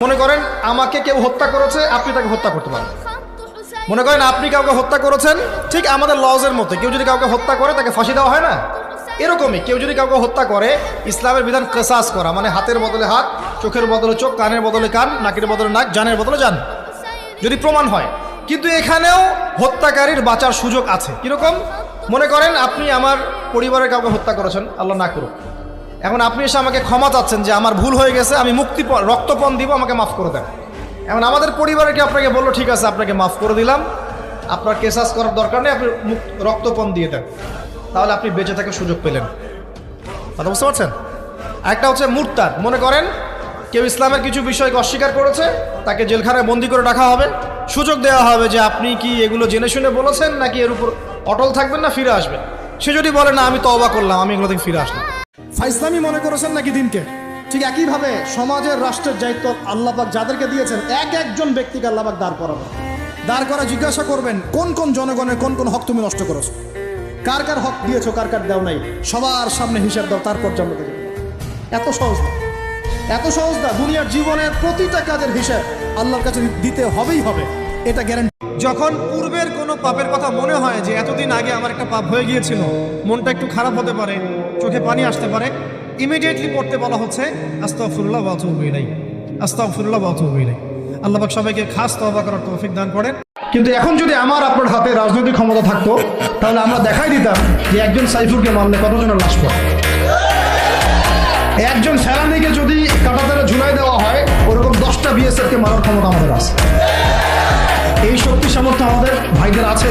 মনে করেন আমাকে কেউ হত্যা করেছে, আপনি তাকে হত্যা করতে পারেন। মনে করেন আপনি কাউকে হত্যা করেছেন, ঠিক আমাদের লজের মতো কেউ যদি কাউকে হত্যা করে তাকে ফাঁসি দেওয়া হয় না, এরকমই কেউ যদি কাউকে হত্যা করে ইসলামের বিধান কিসাস করা, মানে হাতের বদলে হাত, চোখের বদলে চোখ, কানের বদলে কান, নাকের বদলে নাক, জানের বদলে জান, যদি প্রমাণ হয়। কিন্তু এখানেও হত্যাকারীর বাঁচার সুযোগ আছে। কিরকম? মনে করেন আপনি আমার পরিবারের কাউকে হত্যা করেছেন, আল্লাহ না করুক। এখন আপনি এসে আমাকে ক্ষমা চাচ্ছেন যে আমার ভুল হয়ে গেছে, আমি রক্তপণ দিব, আমাকে মাফ করে দেন। এখন আমাদের পরিবারে কি আপনাকে বললো ঠিক আছে আপনাকে মাফ করে দিলাম, আপনার কেসাস করার দরকার নেই, আপনি রক্তপণ দিয়ে দেন, তাহলে আপনি বেঁচে থাকার সুযোগ পেলেন। কথা বুঝতে পারছেন? একটা হচ্ছে মুরতাদ। মনে করেন কেউ ইসলামের কিছু বিষয়কে অস্বীকার করেছে, তাকে জেলখানায় বন্দি করে রাখা হবে, সুযোগ দেওয়া হবে যে আপনি কি এগুলো জেনে শুনে বলেছেন নাকি এর উপর অটল থাকবেন না ফিরে আসবেন। সে যদি বলে না আমি তওবা করলাম, আমি এগুলো থেকে ফিরে আসলাম, ফাইসলামি মনে করেছেন নাকি দিনকে। ঠিক একইভাবে সমাজের রাষ্ট্রের দায়িত্ব আল্লাহ পাক যাদেরকে দিয়েছেন, একজন ব্যক্তিকে আল্লাহ পাক দাঁড় করাবেন। দাঁড় করা জিজ্ঞাসা করবেন কোন কোন জনগণের কোন কোন হক তুমি নষ্ট করেছো, কার কার হক দিয়েছো, কার কার দেও নাই, সবার সামনে হিসাব দাও, তারপর জান্নাতে যাবে। এত সহজ না, এত সহজ না। দুনিয়ার জীবনের প্রতিটা কাজের হিসাব আল্লাহর কাছে দিতে হবেই হবে, এটা গ্যারান্টি। যখন পূর্বের কোনো পাপের কথা মনে হয় যে এতদিন আগে আমার একটা পাপ হয়ে গিয়েছিল, মনটা একটু খারাপ হতে পারে, চোখে পানি আসতে পারে, ইমিডিয়েটলি পড়তে বলা হচ্ছে আস্তাগফিরুল্লাহ ওয়া আতুবু ইলাইহি, আস্তাগফিরুল্লাহ ওয়া আতুবু ইলাইহি। আল্লাহ পাক সবাইকে খাস তওবা করার তৌফিক দান করেন। কিন্তু এখন যদি আমার আপনার হাতে রাজনৈতিক ক্ষমতা থাকতো, তাহলে আমরা দেখাই দিতাম যে একজন সাইফুরকে মারলে কতজনের লাশ পড়ে। একজন সেনানীকে যদি কাঁটাতারে ঝুলাই দেওয়া হয়, ওরকম 10টা বিএসএফ কে মারার ক্ষমতা আমাদের আছে। এই শক্তি সামর্থ্য আমাদের ভাইদের আছে।